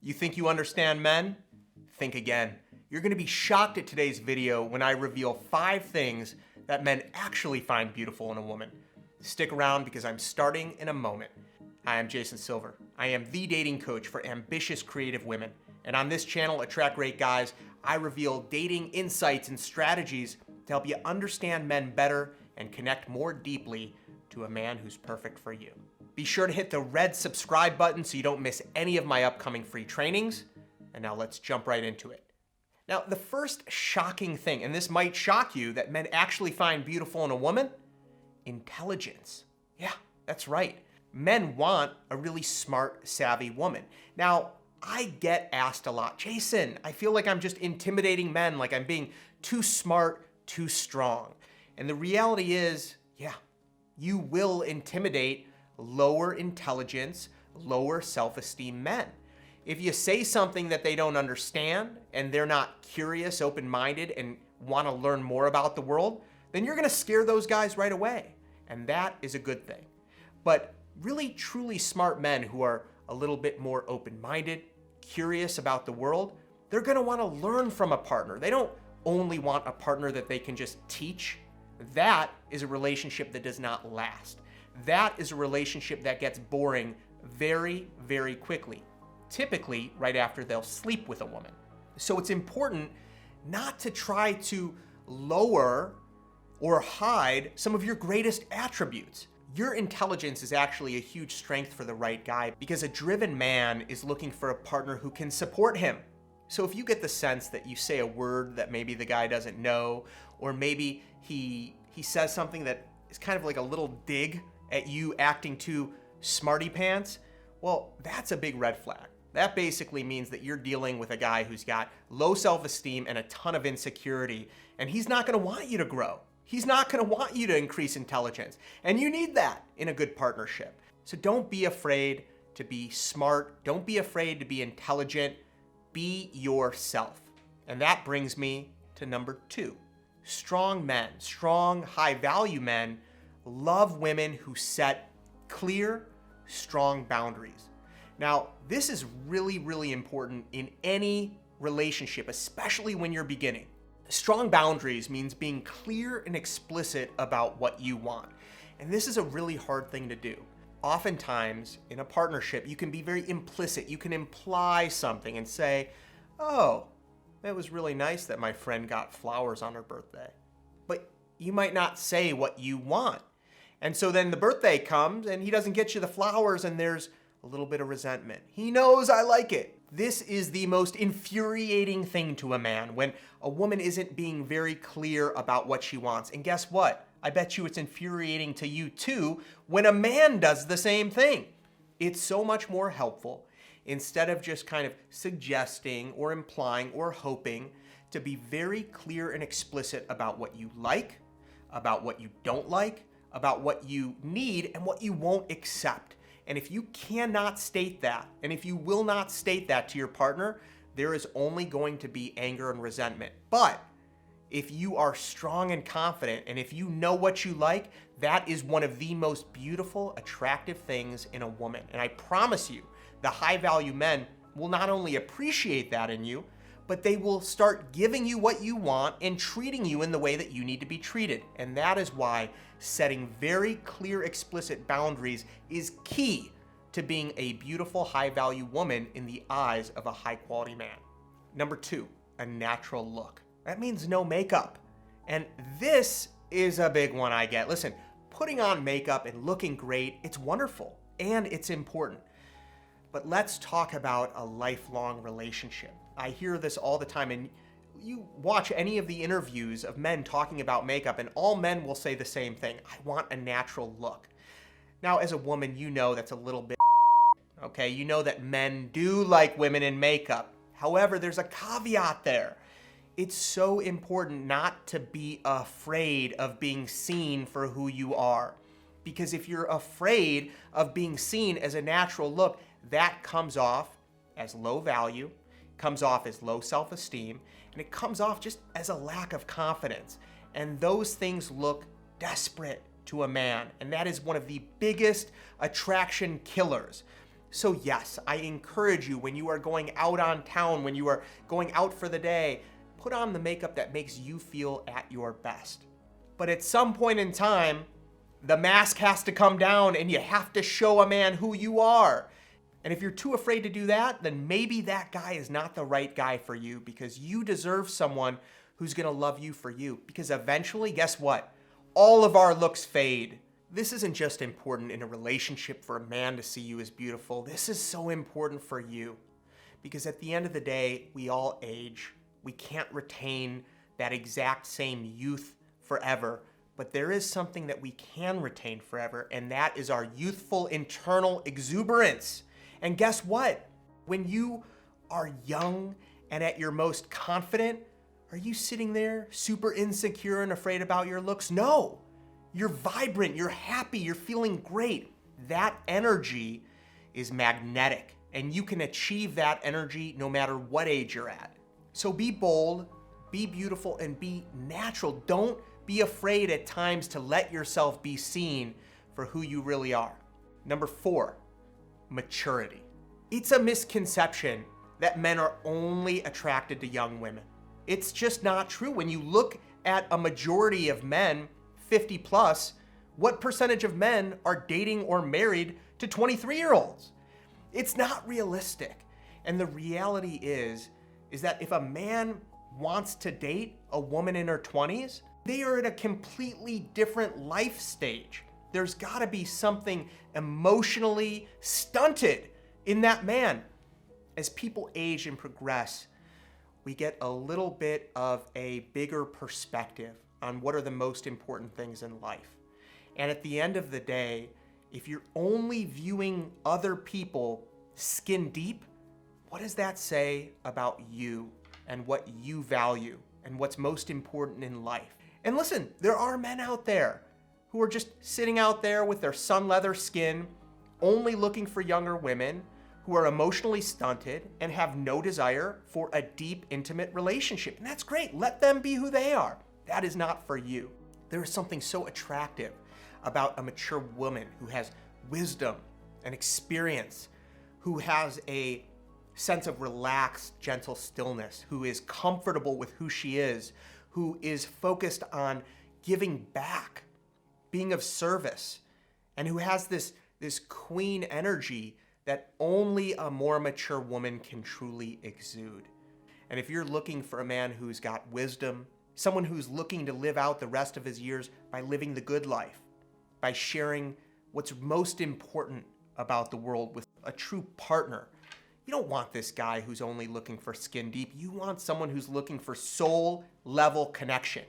You think you understand men? Think again. You're going to be shocked at today's video when I reveal 5 things that men actually find beautiful in a woman. Stick around because I'm starting in a moment. Hi, I'm Jason Silver. I am the dating coach for ambitious, creative women. And on this channel, Attract Great Guys, I reveal dating insights and strategies to help you understand men better and connect more deeply to a man who's perfect for you. Be sure to hit the red subscribe button so you don't miss any of my upcoming free trainings. And now let's jump right into it. Now, the first shocking thing, and this might shock you, that men actually find beautiful in a woman: intelligence. Yeah, that's right. Men want a really smart, savvy woman. Now, I get asked a lot, Jason, I feel like I'm just intimidating men, like I'm being too smart, too strong. And the reality is, yeah, you will intimidate lower intelligence, lower self-esteem men. If you say something that they don't understand and they're not curious, open-minded, and want to learn more about the world, then you're going to scare those guys right away. And that is a good thing. But really, truly smart men who are a little bit more open-minded, curious about the world, they're going to want to learn from a partner. They don't only want a partner that they can just teach. That is a relationship that does not last. That is a relationship that gets boring very, very quickly, typically right after they'll sleep with a woman. So it's important not to try to lower or hide some of your greatest attributes. Your intelligence is actually a huge strength for the right guy because a driven man is looking for a partner who can support him. So if you get the sense that you say a word that maybe the guy doesn't know, or maybe he says something that is kind of like a little dig at you acting too smarty pants, well, that's a big red flag. That basically means that you're dealing with a guy who's got low self-esteem and a ton of insecurity, and he's not gonna want you to grow. He's not gonna want you to increase intelligence, and you need that in a good partnership. So don't be afraid to be smart. Don't be afraid to be intelligent. Be yourself. And that brings me to number 2. Strong men, strong, high-value men love women who set clear, strong boundaries. Now, this is really, really important in any relationship, especially when you're beginning. Strong boundaries means being clear and explicit about what you want. And this is a really hard thing to do. Oftentimes, in a partnership, you can be very implicit. You can imply something and say, oh, that was really nice that my friend got flowers on her birthday. But you might not say what you want. And so then the birthday comes and he doesn't get you the flowers and there's a little bit of resentment. He knows I like it. This is the most infuriating thing to a man, when a woman isn't being very clear about what she wants. And guess what? I bet you it's infuriating to you too when a man does the same thing. It's so much more helpful, instead of just kind of suggesting or implying or hoping, to be very clear and explicit about what you like, about what you don't like, about what you need and what you won't accept. And if you cannot state that, and if you will not state that to your partner, there is only going to be anger and resentment. But if you are strong and confident, and if you know what you like, that is one of the most beautiful, attractive things in a woman. And I promise you, the high-value men will not only appreciate that in you, but they will start giving you what you want and treating you in the way that you need to be treated. And that is why setting very clear, explicit boundaries is key to being a beautiful, high-value woman in the eyes of a high-quality man. Number 2, a natural look. That means no makeup. And this is a big one I get. Listen, putting on makeup and looking great, it's wonderful and it's important. But let's talk about a lifelong relationship. I hear this all the time, and you watch any of the interviews of men talking about makeup, and all men will say the same thing: I want a natural look. Now, as a woman, you know that's a little bit, okay? You know that men do like women in makeup. However, there's a caveat there. It's so important not to be afraid of being seen for who you are. Because if you're afraid of being seen as a natural look, that comes off as low value, comes off as low self-esteem, and it comes off just as a lack of confidence. And those things look desperate to a man, and that is one of the biggest attraction killers. So yes, I encourage you, when you are going out on town, when you are going out for the day, put on the makeup that makes you feel at your best. But at some point in time, the mask has to come down and you have to show a man who you are. And if you're too afraid to do that, then maybe that guy is not the right guy for you, because you deserve someone who's gonna love you for you. Because eventually, guess what? All of our looks fade. This isn't just important in a relationship for a man to see you as beautiful. This is so important for you. Because at the end of the day, we all age. We can't retain that exact same youth forever. But there is something that we can retain forever, and that is our youthful internal exuberance. And guess what? When you are young and at your most confident, are you sitting there super insecure and afraid about your looks? No. You're vibrant, you're happy, you're feeling great. That energy is magnetic, and you can achieve that energy no matter what age you're at. So be bold, be beautiful, and be natural. Don't be afraid at times to let yourself be seen for who you really are. Number 4, maturity. It's a misconception that men are only attracted to young women. It's just not true. When you look at a majority of men, 50 plus, what percentage of men are dating or married to 23-year-olds? It's not realistic. And the reality is that if a man wants to date a woman in her 20s, they are at a completely different life stage. There's gotta be something emotionally stunted in that man. As people age and progress, we get a little bit of a bigger perspective on what are the most important things in life. And at the end of the day, if you're only viewing other people skin deep, what does that say about you and what you value and what's most important in life? And listen, there are men out there who are just sitting out there with their sun leather skin, only looking for younger women, who are emotionally stunted and have no desire for a deep, intimate relationship. And that's great. Let them be who they are. That is not for you. There is something so attractive about a mature woman who has wisdom and experience, who has a sense of relaxed, gentle stillness, who is comfortable with who she is, who is focused on giving back, being of service, and who has this queen energy that only a more mature woman can truly exude. And if you're looking for a man who's got wisdom, someone who's looking to live out the rest of his years by living the good life, by sharing what's most important about the world with a true partner, you don't want this guy who's only looking for skin deep. You want someone who's looking for soul level connection.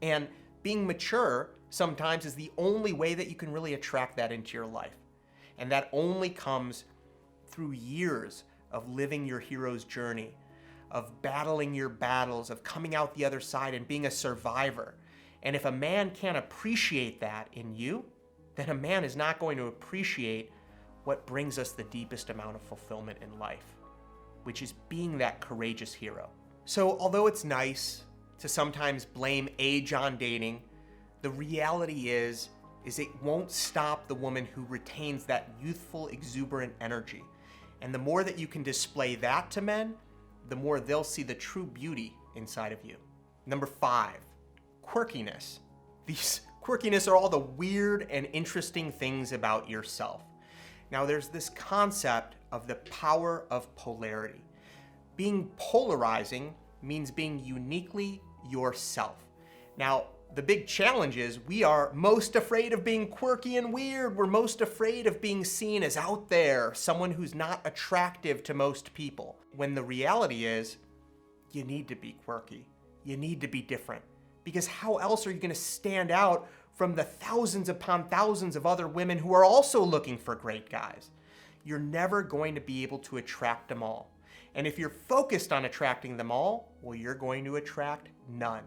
And being mature sometimes is the only way that you can really attract that into your life. And that only comes through years of living your hero's journey, of battling your battles, of coming out the other side and being a survivor. And if a man can't appreciate that in you, then a man is not going to appreciate what brings us the deepest amount of fulfillment in life, which is being that courageous hero. So although it's nice to sometimes blame age on dating, the reality is it won't stop the woman who retains that youthful, exuberant energy. And the more that you can display that to men, the more they'll see the true beauty inside of you. Number 5, quirkiness. These quirkiness are all the weird and interesting things about yourself. Now there's this concept of the power of polarity. Being polarizing means being uniquely yourself. Now, the big challenge is we are most afraid of being quirky and weird. We're most afraid of being seen as out there, someone who's not attractive to most people. When the reality is, you need to be quirky. You need to be different. Because how else are you going to stand out from the thousands upon thousands of other women who are also looking for great guys? You're never going to be able to attract them all. And if you're focused on attracting them all, well, you're going to attract none.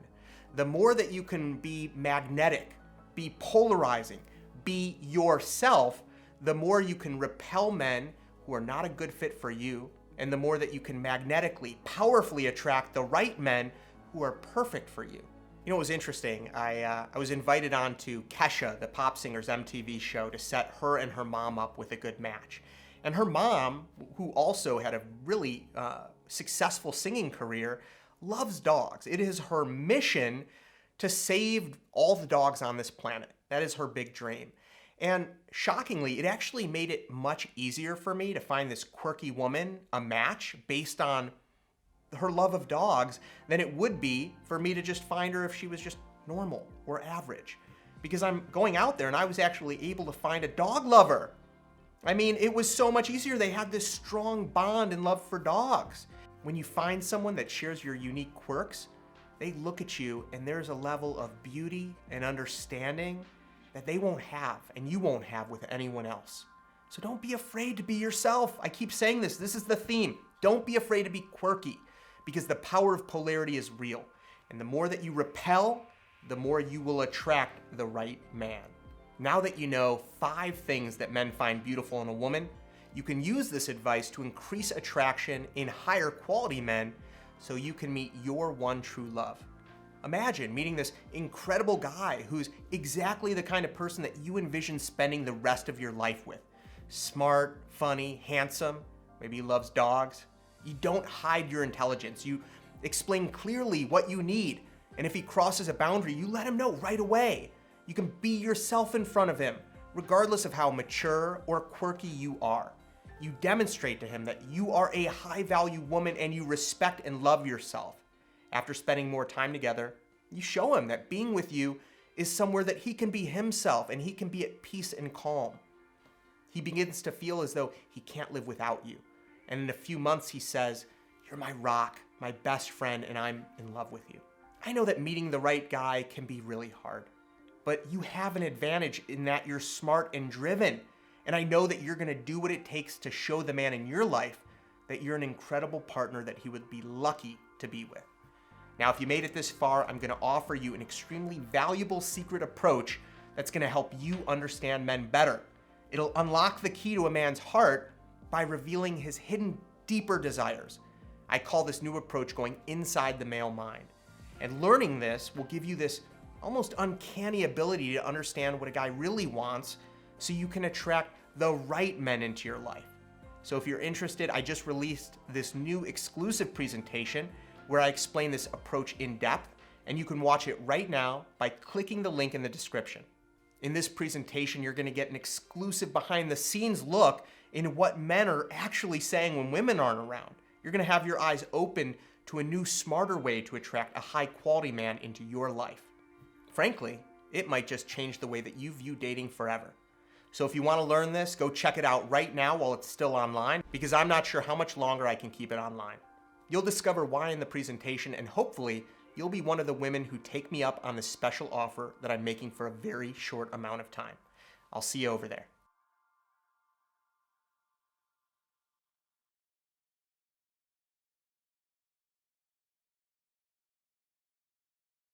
The more that you can be magnetic, be polarizing, be yourself, the more you can repel men who are not a good fit for you, and the more that you can magnetically, powerfully attract the right men who are perfect for you. You know, it was interesting. I was invited on to Kesha, the pop singer's MTV show, to set her and her mom up with a good match. And her mom, who also had a really successful singing career, loves dogs. It is her mission to save all the dogs on this planet. That is her big dream. And shockingly, it actually made it much easier for me to find this quirky woman a match based on her love of dogs than it would be for me to just find her if she was just normal or average. Because I'm going out there and I was actually able to find a dog lover. I mean, it was so much easier. They had this strong bond and love for dogs. When you find someone that shares your unique quirks, they look at you and there's a level of beauty and understanding that they won't have and you won't have with anyone else. So don't be afraid to be yourself. I keep saying this. This is the theme. Don't be afraid to be quirky, because the power of polarity is real. And the more that you repel, the more you will attract the right man. Now that you know 5 things that men find beautiful in a woman, you can use this advice to increase attraction in higher quality men so you can meet your one true love. Imagine meeting this incredible guy who's exactly the kind of person that you envision spending the rest of your life with. Smart, funny, handsome, maybe he loves dogs. You don't hide your intelligence. You explain clearly what you need. And if he crosses a boundary, you let him know right away. You can be yourself in front of him, regardless of how mature or quirky you are. You demonstrate to him that you are a high-value woman and you respect and love yourself. After spending more time together, you show him that being with you is somewhere that he can be himself and he can be at peace and calm. He begins to feel as though he can't live without you. And in a few months, he says, "You're my rock, my best friend, and I'm in love with you." I know that meeting the right guy can be really hard, but you have an advantage in that you're smart and driven. And I know that you're gonna do what it takes to show the man in your life that you're an incredible partner that he would be lucky to be with. Now, if you made it this far, I'm gonna offer you an extremely valuable secret approach that's gonna help you understand men better. It'll unlock the key to a man's heart by revealing his hidden, deeper desires. I call this new approach going inside the male mind. And learning this will give you this almost uncanny ability to understand what a guy really wants so you can attract the right men into your life. So if you're interested, I just released this new exclusive presentation where I explain this approach in depth, and you can watch it right now by clicking the link in the description. In this presentation, you're gonna get an exclusive behind the scenes look into what men are actually saying when women aren't around. You're gonna have your eyes open to a new, smarter way to attract a high quality man into your life. Frankly, it might just change the way that you view dating forever. So if you wanna learn this, go check it out right now while it's still online, because I'm not sure how much longer I can keep it online. You'll discover why in the presentation, and hopefully you'll be one of the women who take me up on this special offer that I'm making for a very short amount of time. I'll see you over there.